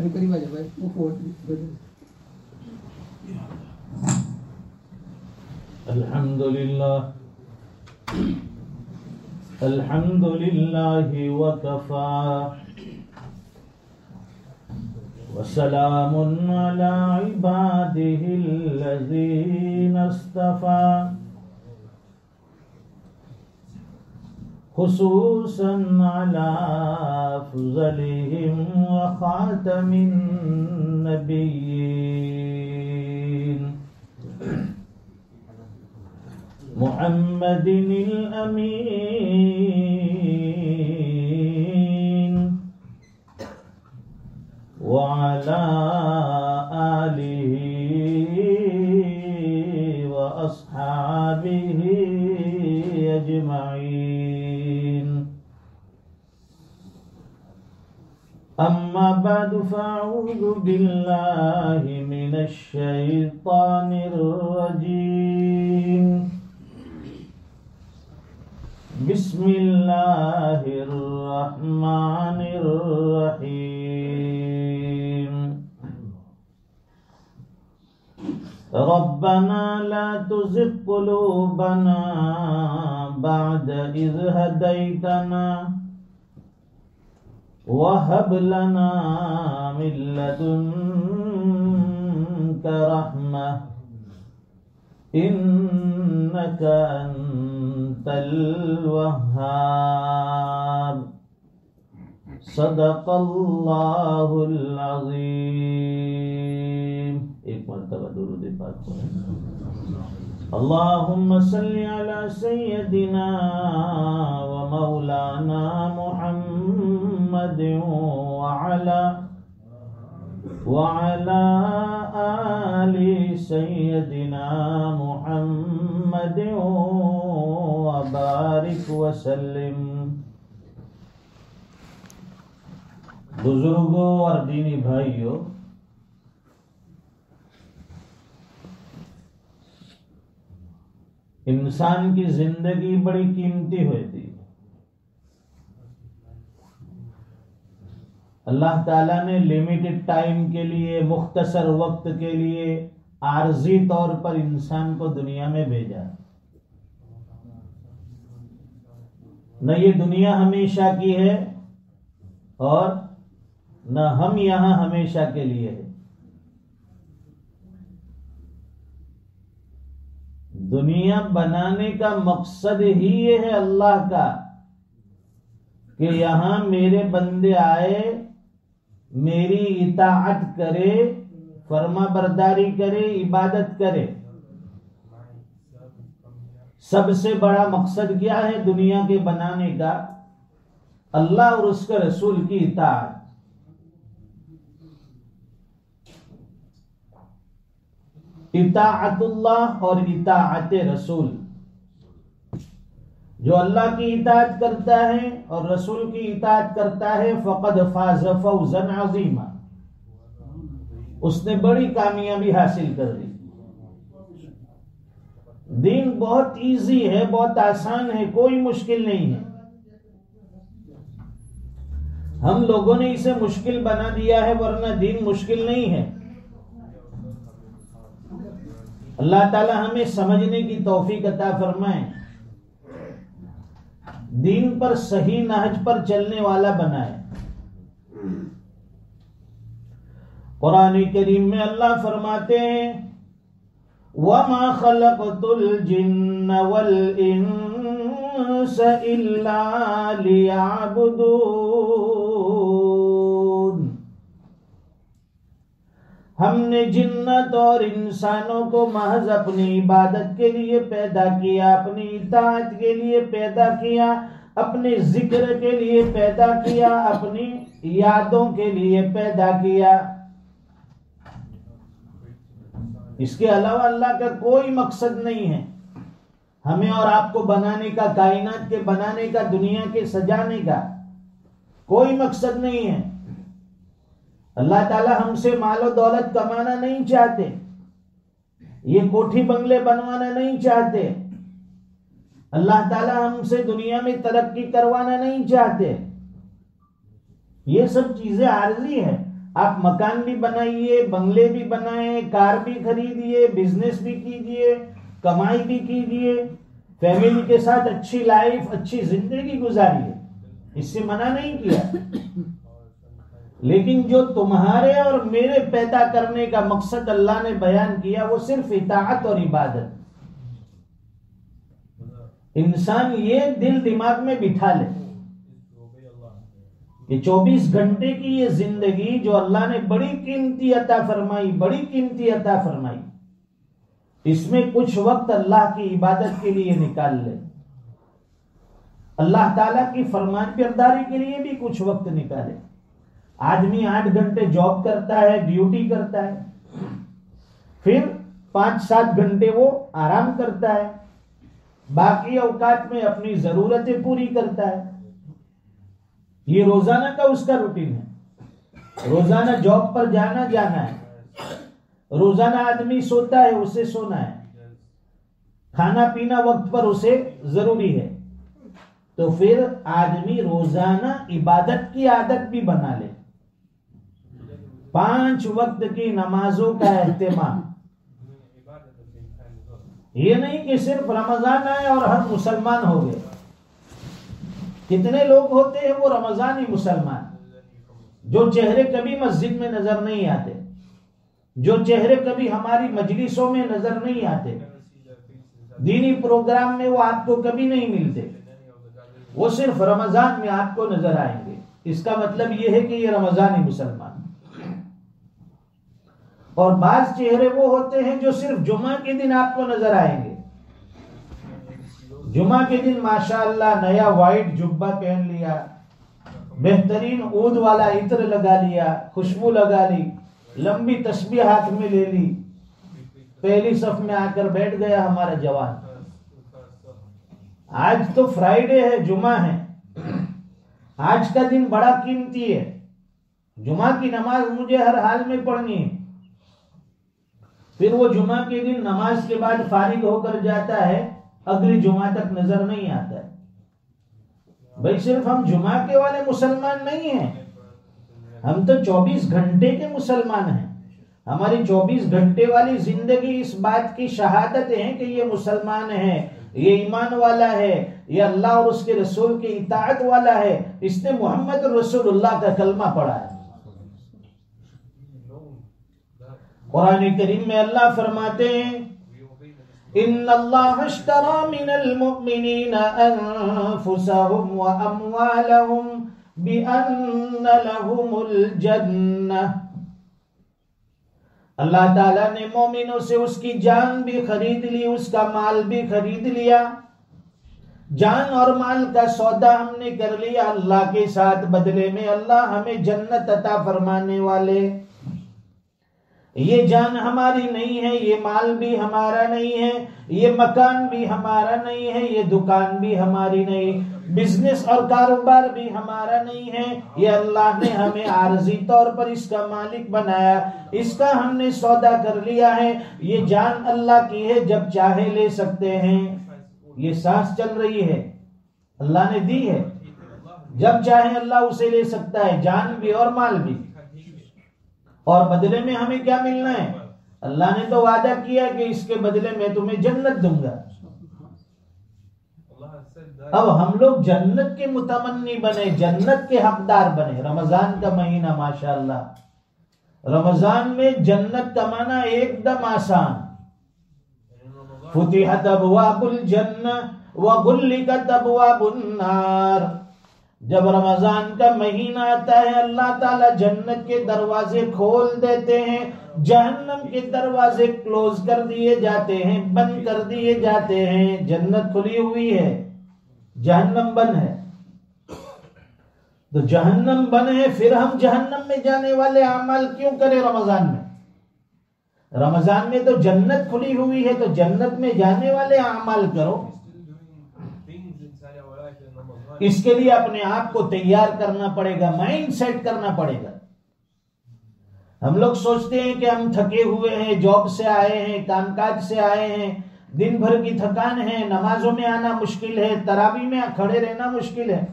الحمد لله وكفى وسلام على عباده الذين اصطفى خصوصا على أفضلهم وخاتم النبيين محمد الأمين وعلى آله وأصحابه أجمعين أما بعد فأعوذ بالله من الشيطان الرجيم بسم الله الرحمن الرحيم ربنا لا تزغ قلوبنا بعد إذ هديتنا وهب لنا من لدنك رحمة إنك أنت الوهاب صدق اللہ العظیم. ایک مرتبہ درود پاک پڑھیں. اللہم صلی علی سیدنا و مولانا محمد وعلى آل سيدنا محمد وبارك وسلم. بزرگوں اور دینی بھائیوں، انسان کی زندگی بڑی قیمتی ہوتی ہے. اللہ تعالیٰ نے لمیٹڈ ٹائم کے لیے، مختصر وقت کے لیے عارضی طور پر انسان کو دنیا میں بھیجا. نہ یہ دنیا ہمیشہ کی ہے اور نہ ہم یہاں ہمیشہ کے لیے ہے. دنیا بنانے کا مقصد ہی یہ ہے اللہ کا کہ یہاں میرے بندے آئے، میری اطاعت کرے، فرما برداری کرے، عبادت کرے. سب سے بڑا مقصد کیا ہے دنیا کے بنانے کا؟ اللہ اور اس کے رسول کی اطاعت. اطاعت اللہ اور اطاعت رسول. جو اللہ کی اطاعت کرتا ہے اور رسول کی اطاعت کرتا ہے فقد فاز فوزا عظیما، اس نے بڑی کامیابی حاصل کر لی. دین بہت ایزی ہے، بہت آسان ہے، کوئی مشکل نہیں ہے. ہم لوگوں نے اسے مشکل بنا دیا ہے، ورنہ دین مشکل نہیں ہے. اللہ تعالی ہمیں سمجھنے کی توفیق عطا فرمائے، دین پر صحیح نہج پر چلنے والا بنائے. قرآن کریم میں اللہ فرماتے ہیں وَمَا خَلَقْتُ الْجِنَّ وَالْإِنسَ إِلَّا لِيَعْبُدُونَ. ہم نے جنت اور انسانوں کو محض اپنی عبادت کے لیے پیدا کیا، اپنی اطاعت کے لیے پیدا کیا، اپنے ذکر کے لیے پیدا کیا، اپنی یادوں کے لیے پیدا کیا. اس کے علاوہ اللہ کا کوئی مقصد نہیں ہے ہمیں اور آپ کو بنانے کا، کائنات کے بنانے کا، دنیا کے سجانے کا کوئی مقصد نہیں ہے. اللہ تعالی ہم سے مال و دولت کمانا نہیں چاہتے، یہ کوٹھی بنگلے بنوانا نہیں چاہتے. اللہ تعالی ہم سے دنیا میں ترقی کروانا نہیں چاہتے. یہ سب چیزیں عارضی ہیں. آپ مکان بھی بنائیے، بنگلے بھی بنائیں، کار بھی خریدیے، بزنس بھی کیجیے، کمائی بھی کیجیے، فیملی کے ساتھ اچھی لائف، اچھی زندگی گزاریے، اس سے منع نہیں کیا، لیکن جو تمہارے اور میرے پیدا کرنے کا مقصد اللہ نے بیان کیا وہ صرف اطاعت اور عبادت۔ انسان یہ دل دماغ میں بٹھا لے کہ 24 گھنٹے کی یہ زندگی جو اللہ نے بڑی قیمتی عطا فرمائی، بڑی قیمتی عطا فرمائی، اس میں کچھ وقت اللہ کی عبادت کے لیے نکال لے، اللہ تعالیٰ کی فرمان برداری کے لیے بھی کچھ وقت نکالے۔ آدمی 8 گھنٹے جاب کرتا ہے، ڈیوٹی کرتا ہے، پھر 5-7 گھنٹے وہ آرام کرتا ہے، باقی اوقات میں اپنی ضرورتیں پوری کرتا ہے۔ یہ روزانہ کا اس کا روٹین ہے، روزانہ جاب پر جانا ہے، روزانہ آدمی سوتا ہے، اسے سونا ہے، کھانا پینا وقت پر اسے ضروری ہے، تو پھر آدمی روزانہ عبادت کی عادت بھی بنا لے۔ 5 وقت کی نمازوں کا اہتمام، یہ نہیں کہ صرف رمضان آئے اور ہر مسلمان ہو گئے۔ کتنے لوگ ہوتے ہیں وہ رمضانی مسلمان، جو چہرے کبھی مسجد میں نظر نہیں آتے، جو چہرے کبھی ہماری مجلسوں میں نظر نہیں آتے، دینی پروگرام میں وہ آپ کو کبھی نہیں ملتے، وہ صرف رمضان میں آپ کو نظر آئیں گے۔ اس کا مطلب یہ ہے کہ یہ رمضانی مسلمان۔ اور بعض چہرے وہ ہوتے ہیں جو صرف جمعہ کے دن آپ کو نظر آئیں گے، جمعہ کے دن ماشاءاللہ نیا وائٹ جبہ پہن لیا، بہترین عود والا عطر لگا لیا، خوشبو لگا لی، لمبی تسبیح ہاتھ میں لے لی، پہلی صف میں آ کر بیٹھ گیا ہمارا جوان۔ آج تو فرائیڈے ہے، جمعہ ہے، آج کا دن بڑا قیمتی ہے، جمعہ کی نماز مجھے ہر حال میں پڑھنی ہے۔ پھر وہ جمعہ کے دن نماز کے بعد فارغ ہو کر جاتا ہے، اگلی جمعہ تک نظر نہیں آتا ہے۔ بھائی صرف ہم جمعہ کے والے مسلمان نہیں ہیں، ہم تو 24 گھنٹے کے مسلمان ہیں۔ ہماری 24 گھنٹے والی زندگی اس بات کی شہادت ہے کہ یہ مسلمان ہے، یہ ایمان والا ہے، یہ اللہ اور اس کے رسول کی اطاعت والا ہے، اس نے محمد رسول اللہ کا کلمہ پڑھا ہے۔ قرآن کریم میں اللہ فرماتے ہیں ان اللہ اشترى من المؤمنین انفسهم واموالهم بان لهم الجنہ، اللہ تعالیٰ نے مومنوں سے اس کی جان بھی خرید لی، اس کا مال بھی خرید لیا، جان اور مال کا سودا ہم نے کر لیا اللہ کے ساتھ، بدلے میں اللہ ہمیں جنت عطا فرمانے والے۔ یہ جان ہماری نہیں ہے، یہ مال بھی ہمارا نہیں ہے، یہ مکان بھی ہمارا نہیں ہے، یہ دکان بھی ہماری نہیں، بزنس اور کاروبار بھی ہمارا نہیں ہے، یہ اللہ نے ہمیں عارضی طور پر اس کا مالک بنایا، اس کا ہم نے سودا کر لیا ہے۔ یہ جان اللہ کی ہے، جب چاہے لے سکتے ہیں۔ یہ سانس چل رہی ہے، اللہ نے دی ہے، جب چاہے اللہ اسے لے سکتا ہے، جان بھی اور مال بھی۔ اور بدلے میں ہمیں کیا ملنا ہے؟ اللہ نے تو وعدہ کیا کہ اس کے بدلے میں تمہیں جنت دوں گا۔ اب ہم لوگ جنت کے متمنی بنے، جنت کے حقدار بنے۔ رمضان کا مہینہ ماشاءاللہ، رمضان میں جنت کمانا ایک دم آسان۔ فتحت ابواب الجنہ وغلقت ابواب النار۔ جب رمضان کا مہینہ آتا ہے اللہ تعالیٰ جنت کے دروازے کھول دیتے ہیں، جہنم کے دروازے کلوز کر دیے جاتے ہیں، بند کر دیے جاتے ہیں۔ جنت کھلی ہوئی ہے، جہنم بند ہے۔ تو جہنم بند ہے، پھر ہم جہنم میں جانے والے اعمال کیوں کریں رمضان میں؟ رمضان میں تو جنت کھلی ہوئی ہے، تو جنت میں جانے والے اعمال کرو۔ اس کے لیے اپنے آپ کو تیار کرنا پڑے گا، مائنڈ سیٹ کرنا پڑے گا۔ ہم لوگ سوچتے ہیں کہ ہم تھکے ہوئے ہیں، جاب سے آئے ہیں، کام کاج سے آئے ہیں، دن بھر کی تھکان ہے، نمازوں میں آنا مشکل ہے، تراویح میں کھڑے رہنا مشکل ہے،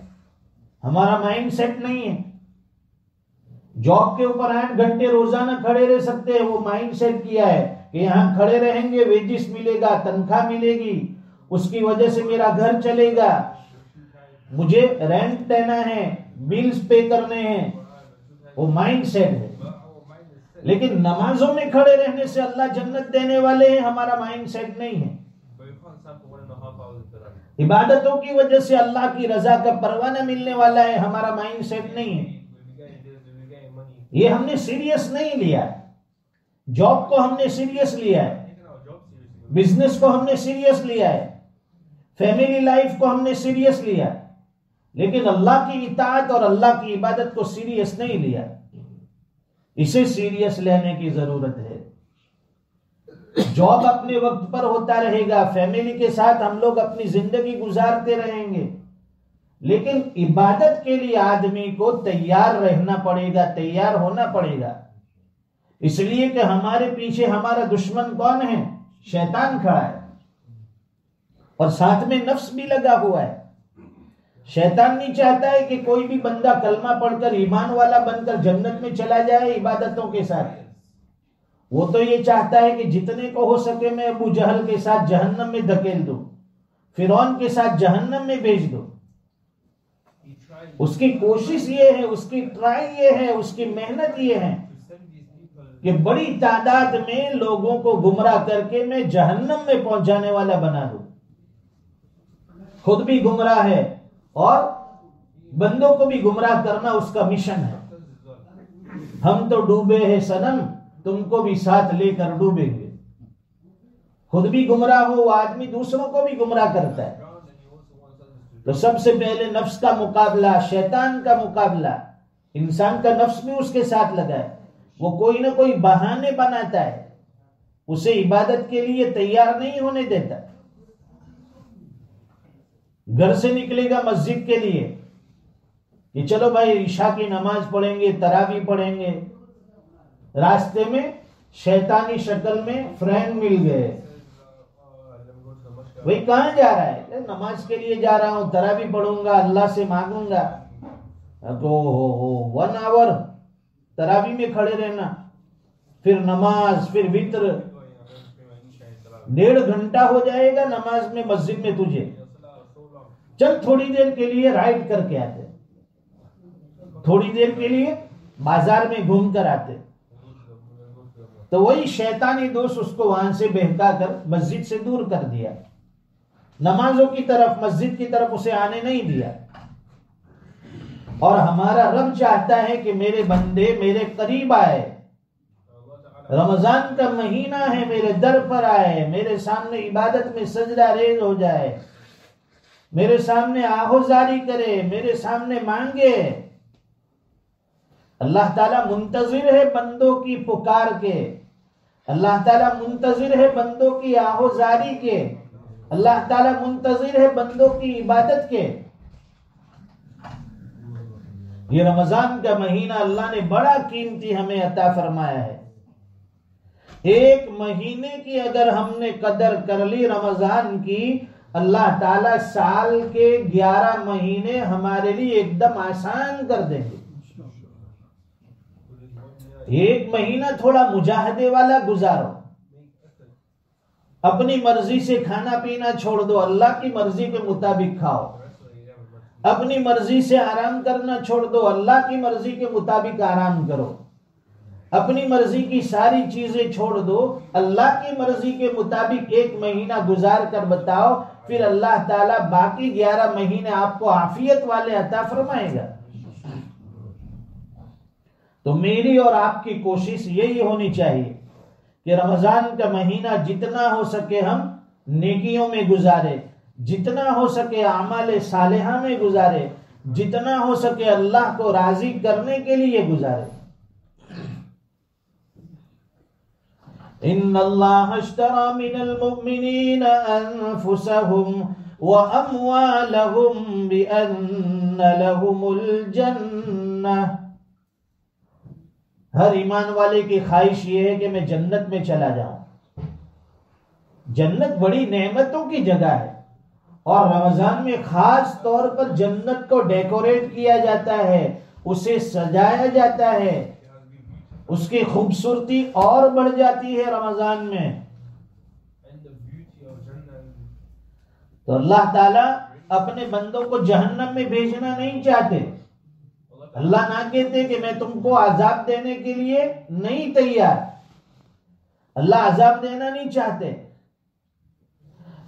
ہمارا مائنڈ سیٹ نہیں ہے۔ جاب کے اوپر 8 گھنٹے روزانہ کھڑے رہ سکتے ہیں، وہ مائنڈ سیٹ کیا ہے کہ یہاں کھڑے رہیں گے، ویجز ملے گا، تنخواہ ملے گی، اس کی وجہ سے میرا گھر چلے گا، مجھے رینٹ دینا ہے، بلز پے کرنے ہیں، وہ مائنڈ سیٹ ہے۔ لیکن نمازوں میں کھڑے رہنے سے اللہ جنت دینے والے ہیں، ہمارا مائنڈ سیٹ نہیں ہے۔ عبادتوں کی وجہ سے اللہ کی رضا کا پروانہ ملنے والا ہے، ہمارا مائنڈ سیٹ نہیں ہے۔ یہ ہم نے سیریس نہیں لیا، جاب کو ہم نے سیریس لیا ہے، بزنس کو ہم نے سیریس لیا ہے، فیملی لائف کو ہم نے سیریس لیا، لیکن اللہ کی اطاعت اور اللہ کی عبادت کو سیریس نہیں لیا۔ اسے سیریس لینے کی ضرورت ہے۔ جاب اپنے وقت پر ہوتا رہے گا، فیملی کے ساتھ ہم لوگ اپنی زندگی گزارتے رہیں گے، لیکن عبادت کے لیے آدمی کو تیار رہنا پڑے گا، تیار ہونا پڑے گا۔ اس لیے کہ ہمارے پیچھے ہمارا دشمن کون ہے؟ شیطان کھڑا ہے، اور ساتھ میں نفس بھی لگا ہوا ہے۔ شیطان نہیں چاہتا ہے کہ کوئی بھی بندہ کلمہ پڑھ کر ایمان والا بن کر جنت میں چلا جائے عبادتوں کے ساتھ۔ وہ تو یہ چاہتا ہے کہ جتنے کو ہو سکے میں ابو جہل کے ساتھ جہنم میں دھکیل دوں، فرعون کے ساتھ جہنم میں بھیج دوں۔ اس کی کوشش یہ ہے، اس کی ٹرائی یہ ہے، اس کی محنت یہ ہے کہ بڑی تعداد میں لوگوں کو گمراہ کر کے میں جہنم میں پہنچانے والا بنا دوں۔ خود بھی گمراہ ہے اور بندوں کو بھی گمراہ کرنا اس کا مشن ہے۔ ہم تو ڈوبے ہیں صنم، تم کو بھی ساتھ لے کر ڈوبیں گے۔ خود بھی گمراہ ہو وہ آدمی دوسروں کو بھی گمراہ کرتا ہے۔ تو سب سے پہلے نفس کا مقابلہ، شیطان کا مقابلہ، انسان کا نفس بھی اس کے ساتھ لگا ہے، وہ کوئی نہ کوئی بہانے بناتا ہے، اسے عبادت کے لیے تیار نہیں ہونے دیتا۔ گھر سے نکلے گا مسجد کے لیے کہ چلو بھائی عشاء کی نماز پڑھیں گے، تراویح پڑھیں گے، راستے میں شیطانی شکل میں فرینڈ مل گئے، وہی کہاں جا رہا ہے؟ نماز کے لیے جا رہا ہوں، تراویح پڑھوں گا، اللہ سے مانگوں گا۔ تو 1 آور تراویح میں کھڑے رہنا، پھر نماز، پھر وتر، 1.5 گھنٹہ ہو جائے گا نماز میں مسجد میں تجھے۔ چل تھوڑی دیر کے لیے رائڈ کر کے آتے، تھوڑی دیر کے لیے بازار میں گھوم کر آتے، تو وہی شیطانی دوست اس کو وہاں سے بہکا کر مسجد سے دور کر دیا، نمازوں کی طرف، مسجد کی طرف اسے آنے نہیں دیا۔ اور ہمارا رب چاہتا ہے کہ میرے بندے میرے قریب آئے، رمضان کا مہینہ ہے، میرے در پر آئے، میرے سامنے عبادت میں سجدہ ریز ہو جائے، میرے سامنے آہوزاری کرے، میرے سامنے مانگے۔ اللہ تعالیٰ منتظر ہے بندوں کی پکار کے، اللہ تعالیٰ منتظر ہے بندوں کی آہوزاری کے، اللہ تعالیٰ منتظر ہے بندوں کی عبادت کے۔ یہ رمضان کا مہینہ اللہ نے بڑا قیمتی ہمیں عطا فرمایا ہے۔ 1 مہینے کی اگر ہم نے قدر کر لی رمضان کی، اللہ تعالیٰ سال کے 11 مہینے ہمارے لیے ایک دم آسان کر دیں گے۔ 1 مہینہ تھوڑا مجاہدے والا گزارو، اپنی مرضی سے کھانا پینا چھوڑ دو، اللہ کی مرضی کے مطابق کھاؤ، اپنی مرضی سے آرام کرنا چھوڑ دو، اللہ کی مرضی کے مطابق آرام کرو، اپنی مرضی کی ساری چیزیں چھوڑ دو، اللہ کی مرضی کے مطابق 1 مہینہ گزار کر بتاؤ، پھر اللہ تعالیٰ باقی 11 مہینے آپ کو عافیت والے عطا فرمائے گا۔ تو میری اور آپ کی کوشش یہی ہونی چاہیے کہ رمضان کا مہینہ جتنا ہو سکے ہم نیکیوں میں گزارے، جتنا ہو سکے اعمال صالحہ میں گزارے، جتنا ہو سکے اللہ کو راضی کرنے کے لیے گزارے۔ ان اللہ اشترى من المؤمنین انفسهم واموالهم بان لهم الجنہ۔ ہر ایمان والے کی خواہش یہ ہے کہ میں جنت میں چلا جاؤں۔ جنت بڑی نعمتوں کی جگہ ہے، اور رمضان میں خاص طور پر جنت کو ڈیکوریٹ کیا جاتا ہے، اسے سجایا جاتا ہے، اس کی خوبصورتی اور بڑھ جاتی ہے رمضان میں۔ تو اللہ تعالیٰ اپنے بندوں کو جہنم میں بھیجنا نہیں چاہتے۔ اللہ نہ کہتے کہ میں تم کو عذاب دینے کے لیے نہیں تیار، اللہ عذاب دینا نہیں چاہتے۔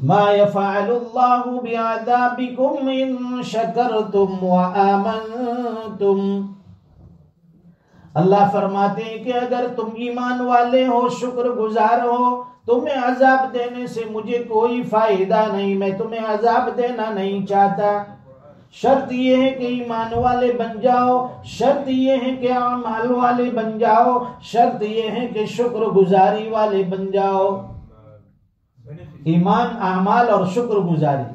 ما يفعل الله بعذابكم ان شکرتم وآمنتم، اللہ فرماتے ہیں کہ اگر تم ایمان والے ہو، شکر گزار ہو، تمہیں عذاب دینے سے مجھے کوئی فائدہ نہیں، میں تمہیں عذاب دینا نہیں چاہتا۔ شرط یہ ہے کہ ایمان والے بن جاؤ، شرط یہ ہے کہ اعمال والے بن جاؤ، شرط یہ ہے کہ شکر گزاری والے بن جاؤ۔ ایمان، اعمال اور شکر گزاری،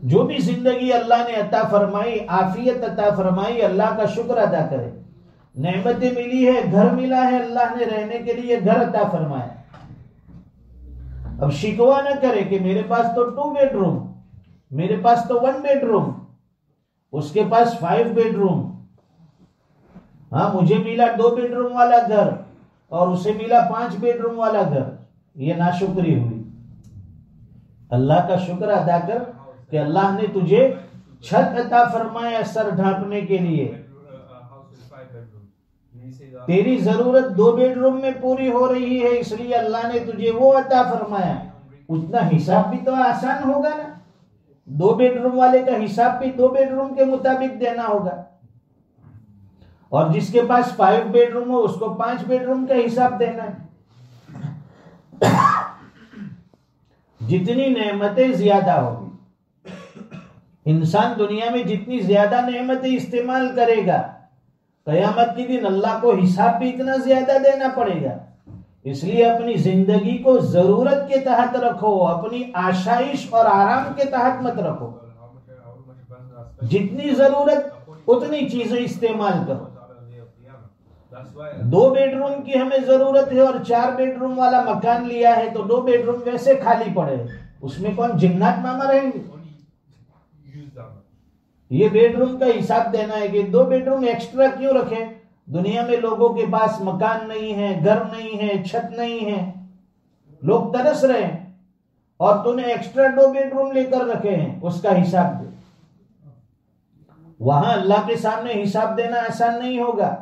جو بھی زندگی اللہ نے عطا فرمائی، عافیت عطا فرمائی، اللہ کا شکر ادا کرے۔ نعمتیں ملی ہے، گھر ملا ہے، اللہ نے رہنے کے لیے گھر عطا فرمایا، اب شکوہ نہ کرے کہ میرے پاس تو 2 بیڈ روم، میرے پاس تو 1 بیڈ روم، اس کے پاس 5 بیڈ روم، ہاں مجھے ملا 2 بیڈ روم والا گھر اور اسے ملا 5 بیڈ روم والا گھر، یہ ناشکری ہوئی۔ اللہ کا شکر ادا کر کہ اللہ نے تجھے چھت عطا فرمایا سر ڈھانپنے کے لیے، تیری ضرورت 2 بیڈ روم میں پوری ہو رہی ہے، اس لیے اللہ نے تجھے وہ عطا فرمایا۔ اتنا حساب بھی تو آسان ہوگا نا، 2 بیڈ روم والے کا حساب بھی 2 بیڈ روم کے مطابق دینا ہوگا، اور جس کے پاس 5 بیڈ روم ہو اس کو 5 بیڈ روم کا حساب دینا ہے۔ جتنی نعمتیں زیادہ ہوگی، انسان دنیا میں جتنی زیادہ نعمتیں استعمال کرے گا، قیامت کے دن اللہ کو حساب بھی اتنا زیادہ دینا پڑے گا۔ اس لیے اپنی زندگی کو ضرورت کے تحت رکھو، اپنی آشائش اور آرام کے تحت مت رکھو، جتنی ضرورت اتنی چیزیں استعمال کرو۔ 2 بیڈ روم کی ہمیں ضرورت ہے اور 4 بیڈ روم والا مکان لیا ہے، تو 2 بیڈ روم ویسے خالی پڑے، اس میں کون جنات ماما رہیں گے؟ یہ بیڈ روم کا حساب دینا ہے کہ 2 بیڈ روم ایکسٹرا کیوں رکھے؟ دنیا میں لوگوں کے پاس مکان نہیں ہے، گھر نہیں ہے، چھت نہیں ہے، لوگ ترس رہے ہیں، اور تو نے ایکسٹرا 2 بیڈ روم لے کر رکھے ہیں، اس کا حساب دے۔ وہاں اللہ کے سامنے حساب دینا آسان نہیں ہوگا،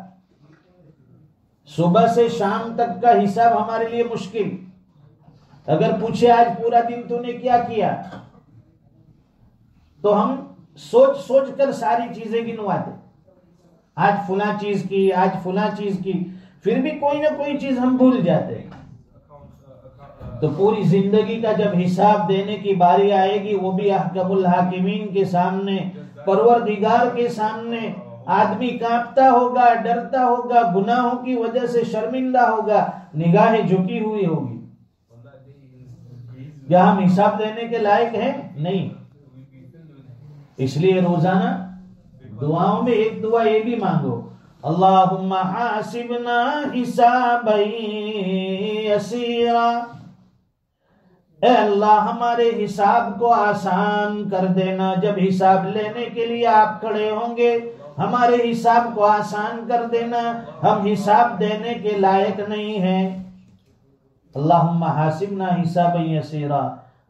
صبح سے شام تک کا حساب ہمارے لیے مشکل۔ اگر پوچھے آج پورا دن تو نے کیا کیا، تو ہم سوچ سوچ کر ساری چیزیں گنواتے، آج فلاں چیز کی، آج فلاں چیز کی، پھر بھی کوئی نہ کوئی چیز ہم بھول جاتے ہیں۔ تو پوری زندگی کا جب حساب دینے کی باری آئے گی، وہ بھی احکم الحاکمین کے سامنے، پروردگار کے سامنے، آدمی کانپتا ہوگا، ڈرتا ہوگا، گناہوں کی وجہ سے شرمندہ ہوگا، نگاہیں جھکی ہوئی ہوگی۔ کیا ہم حساب دینے کے لائق ہیں؟ نہیں۔ اس لیے روزانہ دعاؤں میں ایک دعا یہ بھی مانگو، اللہم حاسبنا حسابا یسیرا، اے اللہ ہمارے حساب کو آسان کر دینا، جب حساب لینے کے لیے آپ کھڑے ہوں گے ہمارے حساب کو آسان کر دینا، ہم حساب دینے کے لائق نہیں ہیں۔ اللہم حاسبنا حسابا یسیرا،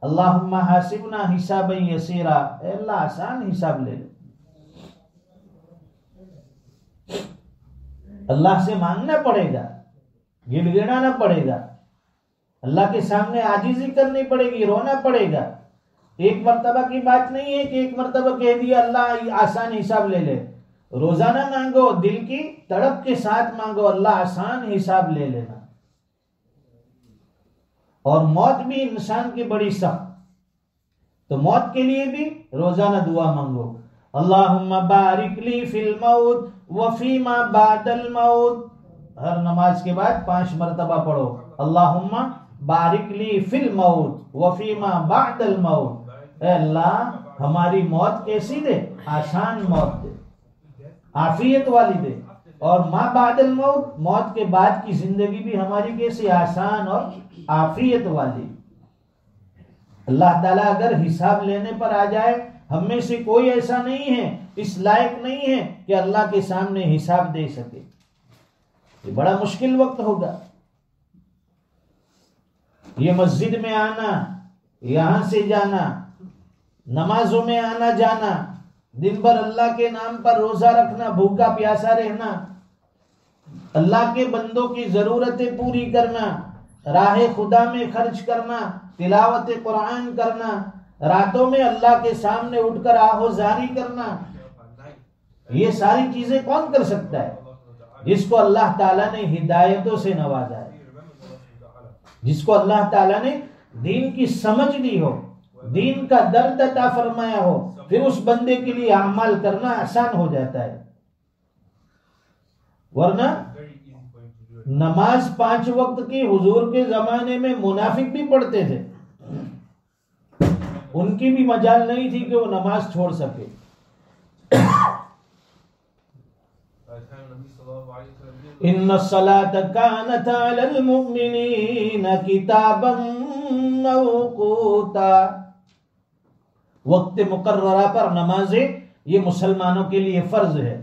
اللہم حاسبنا حسابا یسیرا، اے اللہ آسان حساب لے لے۔ اللہ سے مانگنا پڑے گا، گڑ گڑانا پڑے گا، اللہ کے سامنے عاجزی کرنی پڑے گی، رونا پڑے گا۔ ایک مرتبہ کی بات نہیں ہے کہ ایک مرتبہ کہہ دیا اللہ آسان حساب لے لے، روزانہ مانگو، دل کی تڑپ کے ساتھ مانگو، اللہ آسان حساب لے لینا۔ اور موت بھی انسان کی بڑی سخت، تو موت کے لیے بھی روزانہ دعا مانگو، اللہم بارک لی فی الموت وفیما بعد الموت، ہر نماز کے بعد 5 مرتبہ پڑھو، اللہم بارک لی فی الموت وفیما بعد الموت، اے اللہ ہماری موت کیسی دے؟ آسان موت دے، عافیت والی دے، اور ما بعد الموت، موت کے بعد کی زندگی بھی ہماری کیسی؟ آسان اور عافیت والی۔ اللہ تعالیٰ اگر حساب لینے پر آ جائے، ہم میں سے کوئی ایسا نہیں ہے، اس لائق نہیں ہے کہ اللہ کے سامنے حساب دے سکے. یہ بڑا مشکل وقت ہوگا. یہ مسجد میں آنا، یہاں سے جانا، نمازوں میں آنا جانا، دن بھر اللہ کے نام پر روزہ رکھنا، بھوکا پیاسا رہنا، اللہ کے بندوں کی ضرورتیں پوری کرنا، راہ خدا میں خرچ کرنا، تلاوت قرآن کرنا، راتوں میں اللہ کے سامنے اٹھ کر آہوزاری کرنا، یہ ساری چیزیں کون کر سکتا ہے؟ جس کو اللہ تعالیٰ نے ہدایتوں سے نوازا ہے، جس کو اللہ تعالیٰ نے دین کی سمجھ دی ہو، دین کا درد عطا فرمایا ہو، پھر اس بندے کے لیے اعمال کرنا آسان ہو جاتا ہے. ورنہ نماز 5 وقت کی حضور کے زمانے میں منافق بھی پڑھتے تھے، ان کی بھی مجال نہیں تھی کہ وہ نماز چھوڑ سکے. ان الصلاۃ کانت علی المؤمنین کتابا موقوتا، وقت مقررہ پر نمازیں یہ مسلمانوں کے لیے فرض ہے.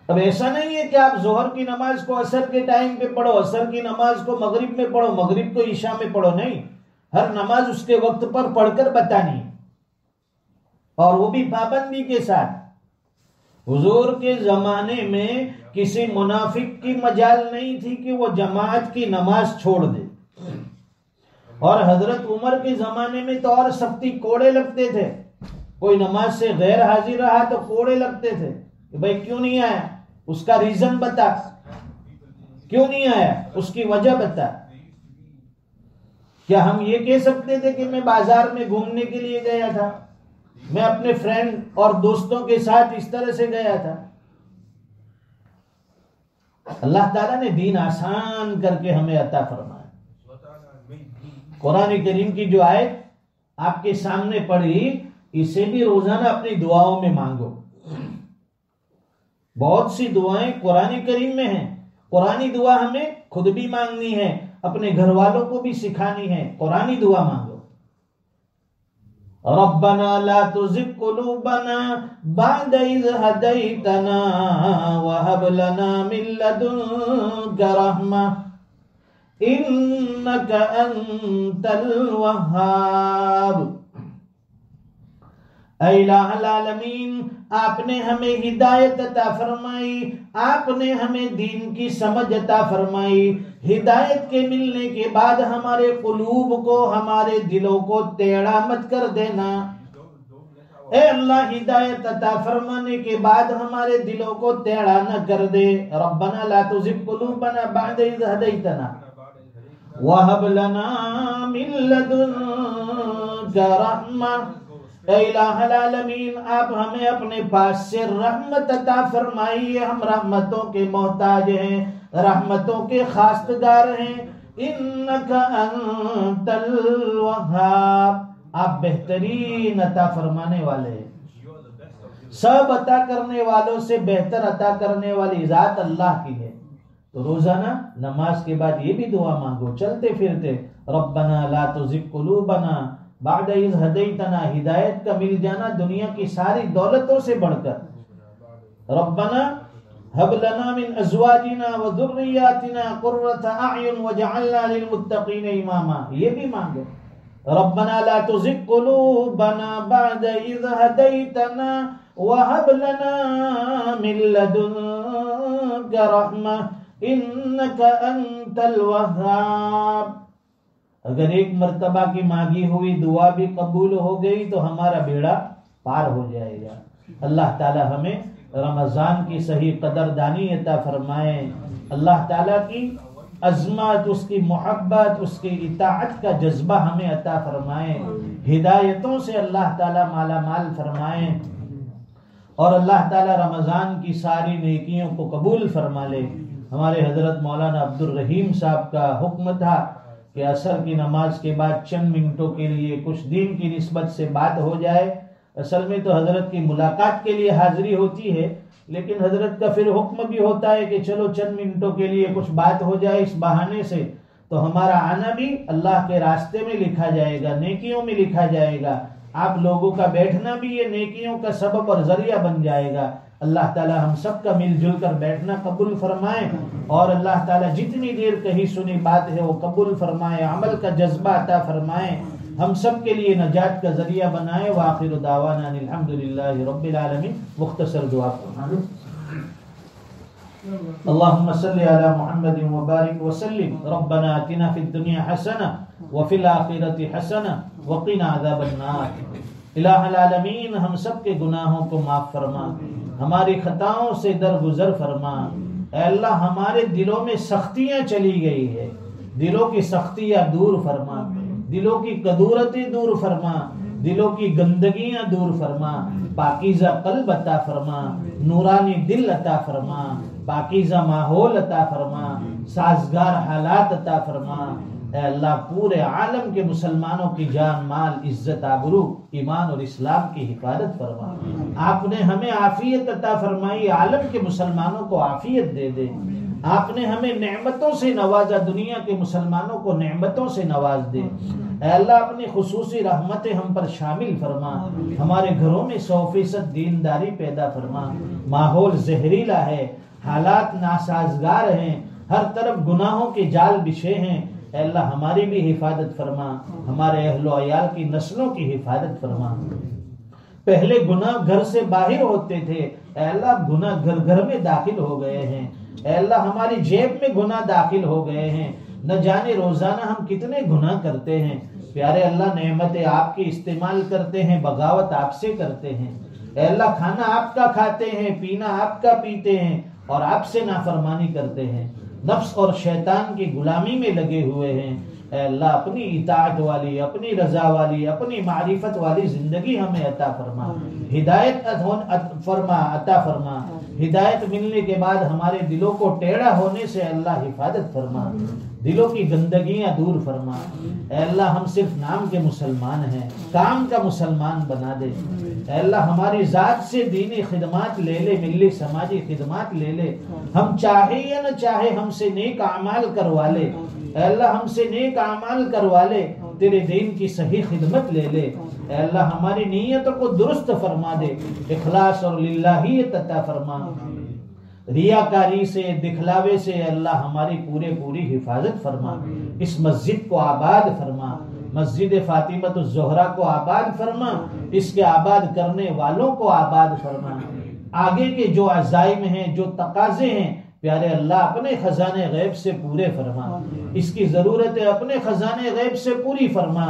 اب ایسا نہیں ہے کہ آپ ظہر کی نماز کو عصر کے ٹائم پہ پڑھو، عصر کی نماز کو مغرب میں پڑھو، مغرب کو عشاء میں پڑھو. نہیں، ہر نماز اس کے وقت پر پڑھ کر بتانی، اور وہ بھی پابندی کے ساتھ. حضور کے زمانے میں کسی منافق کی مجال نہیں تھی کہ وہ جماعت کی نماز چھوڑ دے. اور حضرت عمر کے زمانے میں تو اور سختی، کوڑے لگتے تھے. کوئی نماز سے غیر حاضر رہا تو کوڑے لگتے تھے کہ بھائی کیوں نہیں آیا، اس کا ریزن بتا، کیوں نہیں آیا، اس کی وجہ بتا. کیا ہم یہ کہہ سکتے تھے کہ میں بازار میں گھومنے کے لیے گیا تھا، میں اپنے فرینڈ اور دوستوں کے ساتھ اس طرح سے گیا تھا؟ اللہ تعالیٰ نے دین آسان کر کے ہمیں عطا فرمایا. قرآن کریم کی جو آیت آپ کے سامنے پڑھی، اسے بھی روزانہ اپنی دعاؤں میں مانگو. بہت سی دعائیں قرآن کریم میں ہیں. قرآنی دعا ہمیں خود بھی مانگنی ہے، اپنے گھر والوں کو بھی سکھانی ہے. قرآنی دعا مانگو. ربنا لا تزغ قلوبنا بعد إذ هديتنا وهب لنا من لدنك رحمة إنك أنت الوهاب. اے الہ العالمین، آپ نے ہمیں ہدایت عطا فرمائی، آپ نے ہمیں دین کی سمجھ عطا فرمائی. ہدایت کے ملنے کے بعد ہمارے قلوب کو، ہمارے دلوں کو ٹیڑھا مت کر دینا. اے اللہ، ہدایت عطا فرمانے کے بعد ہمارے دلوں کو ٹیڑھا نہ کر دے. ربنا لا تزغ قلوبنا بعد إذ هديتنا وهب لنا من لدنك رحمة. اے الہ العالمین، آپ ہمیں اپنے پاس سے رحمت عطا فرمائیے. ہم رحمتوں کے محتاج ہیں، رحمتوں کے خواستگار ہیں. انک انت الوہاب، آپ بہترین عطا فرمانے والے ہیں. سب عطا کرنے والوں سے بہتر عطا کرنے والی ذات اللہ کی ہے. تو روزانہ نماز کے بعد یہ بھی دعا مانگو چلتے پھرتے. ربنا لا تزغ قلوبنا بعد إذ هديتنا، ہدایت کا مل جانا دنیا کی ساری دولتوں سے بڑھ کر. ربنا هب لنا من ازواجنا وذرياتنا قرة اعين واجعلنا للمتقين اماما، یہ بھی مانگو. ربنا لا تزغ قلوبنا بعد إذ هديتنا وهب لنا من لدنك رحمة إنك أنت الوهاب. اگر ایک مرتبہ کی مانگی ہوئی دعا بھی قبول ہو گئی تو ہمارا بیڑا پار ہو جائے گا. اللہ تعالی ہمیں رمضان کی صحیح قدردانی عطا فرمائے. اللہ تعالیٰ کی عظمت، اس کی محبت، اس کی اطاعت کا جذبہ ہمیں عطا فرمائے. ہدایتوں سے اللہ تعالیٰ مالا مال فرمائے، اور اللہ تعالیٰ رمضان کی ساری نیکیوں کو قبول فرما لے. ہمارے حضرت مولانا عبد الرحیم صاحب کا حکم تھا کہ عصر کی نماز کے بعد چند منٹوں کے لیے کچھ دین کی نسبت سے بات ہو جائے. اصل میں تو حضرت کی ملاقات کے لیے حاضری ہوتی ہے، لیکن حضرت کا پھر حکم بھی ہوتا ہے کہ چلو چند منٹوں کے لیے کچھ بات ہو جائے. اس بہانے سے تو ہمارا آنا بھی اللہ کے راستے میں لکھا جائے گا، نیکیوں میں لکھا جائے گا. آپ لوگوں کا بیٹھنا بھی یہ نیکیوں کا سبب اور ذریعہ بن جائے گا. اللہ تعالی ہم سب کا مل جل کر بیٹھنا قبول فرمائے اور اللہ تعالی جتنی دیر کہی سنی بات ہے وہ قبول فرمائے, عمل کا جذبہ عطا فرمائے, ہم سب کے لیے نجات کا ذریعہ بنائے. وآخر دعوانا الحمدللہ رب العالمین. مختصر دعا فرمائے. اللهم صل على محمد وبارك وسلم. ربنا آتنا في الدنيا حسنة وفي الآخرة حسنة وقنا عذاب النار. الہ العالمین ہم سب کے گناہوں کو معاف فرما, ہماری خطاؤں سے درگزر فرما. اے اللہ ہمارے دلوں میں سختیاں چلی گئی ہے, دلوں کی سختیاں دور فرما, دلوں کی کدورتیں دور فرما, دلوں کی گندگیاں دور فرما. پاکیزہ قلب عطا فرما, نورانی دل عطا فرما, پاکیزہ ماحول عطا فرما, سازگار حالات عطا فرما. اے اللہ پورے عالم کے مسلمانوں کی جان مال عزت آبرو ایمان اور اسلام کی حفاظت فرما. آپ نے ہمیں عافیت عطا فرمائی, عالم کے مسلمانوں کو عافیت دے دے. آپ نے ہمیں نعمتوں سے نوازا, دنیا کے مسلمانوں کو نعمتوں سے نواز دے. اے اللہ اپنی خصوصی رحمتیں ہم پر شامل فرما, ہمارے گھروں میں 100% دینداری پیدا فرما. ماحول زہریلا ہے, حالات ناسازگار ہیں, ہر طرف گناہوں کے جال بچھے ہیں. اے اللہ ہماری بھی حفاظت فرما, ہمارے اہل و عیال کی نسلوں کی حفاظت فرما. پہلے گناہ گھر سے باہر ہوتے تھے, اے اللہ گناہ گھر گھر میں داخل ہو گئے ہیں. اے اللہ ہماری جیب میں گناہ داخل ہو گئے ہیں, نہ جانے روزانہ ہم کتنے گناہ کرتے ہیں. پیارے اللہ نعمتیں آپ کی استعمال کرتے ہیں, بغاوت آپ سے کرتے ہیں. اے اللہ کھانا آپ کا کھاتے ہیں, پینا آپ کا پیتے ہیں اور آپ سے نافرمانی کرتے ہیں, نفس اور شیطان کی غلامی میں لگے ہوئے ہیں. اے اللہ اپنی اطاعت والی, اپنی رضا والی, اپنی معرفت والی زندگی ہمیں عطا فرما. ہدایت فرما, عطا فرما. ہدایت ملنے کے بعد ہمارے دلوں کو ٹیڑھا ہونے سے اللہ حفاظت فرما, دلوں کی گندگیاں دور فرما. اے اللہ ہم صرف نام کے مسلمان ہیں, کام کا مسلمان بنا دے. اے اللہ ہماری ذات سے دینی خدمات لے لے, ملی سماجی خدمات لے لے. ہم چاہے یا نہ چاہے ہم سے نیک اعمال کروا لے. اے اللہ ہم سے نیک اعمال کروا لے, تیرے دین کی صحیح خدمت لے لے. اے اللہ ہماری نیتوں کو درست فرما دے, اخلاص اور للہیت عطا فرما. ریاکاری سے, دکھلاوے سے اللہ ہماری پوری حفاظت فرما. اس مسجد کو آباد فرما, مسجد فاطمۃ الزہرا کو آباد فرما, اس کے آباد کرنے والوں کو آباد فرما. آگے کے جو عزائم ہیں, جو تقاضے ہیں, پیارے اللہ اپنے خزانے غیب سے پورے فرما. اس کی ضرورتیں اپنے خزانے غیب سے پوری فرما.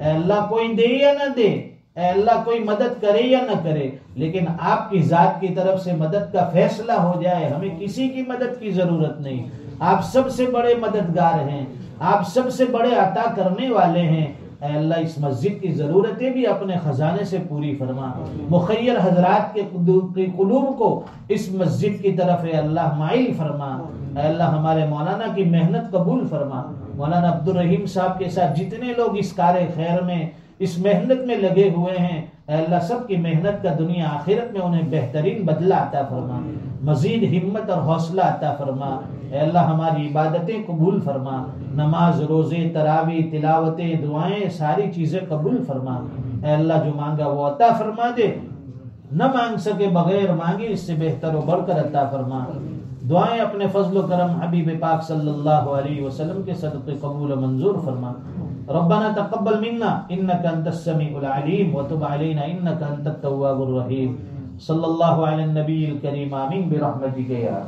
اے اللہ کوئی دے یا نہ دے, اے اللہ کوئی مدد کرے یا نہ کرے, لیکن آپ کی ذات کی طرف سے مدد کا فیصلہ ہو جائے. ہمیں کسی کی مدد کی ضرورت نہیں, آپ سب سے بڑے مددگار ہیں, آپ سب سے بڑے عطا کرنے والے ہیں. اے اللہ اس مسجد کی ضرورتیں بھی اپنے خزانے سے پوری فرما. مخیر حضرات کے قلوب کو اس مسجد کی طرف اے اللہ مائل فرما. اے اللہ ہمارے مولانا کی محنت قبول فرما. مولانا عبد الرحیم صاحب کے ساتھ جتنے لوگ اس کار خیر میں, اس محنت میں لگے ہوئے ہیں, اے اللہ سب کی محنت کا دنیا آخرت میں انہیں بہترین بدلہ عطا فرما, مزید ہمت اور حوصلہ عطا فرما. اے اللہ ہماری عبادتیں قبول فرما, نماز, روزے, تراویح, تلاوتیں, دعائیں, ساری چیزیں قبول فرما. اے اللہ جو مانگا وہ عطا فرما دے, نہ مانگ سکے بغیر مانگے اس سے بہتر و بڑھ کر عطا فرما. دعائیں اپنے فضل و کرم حبیب پاک صلی اللہ علیہ وسلم کے صدقے قبول و منظور فرما. ربنا تقبل منا انك انت السميع العليم وتب علينا انك انت التواب الرحيم. صلی اللہ علی النبی الکریم, آمین برحمتک یا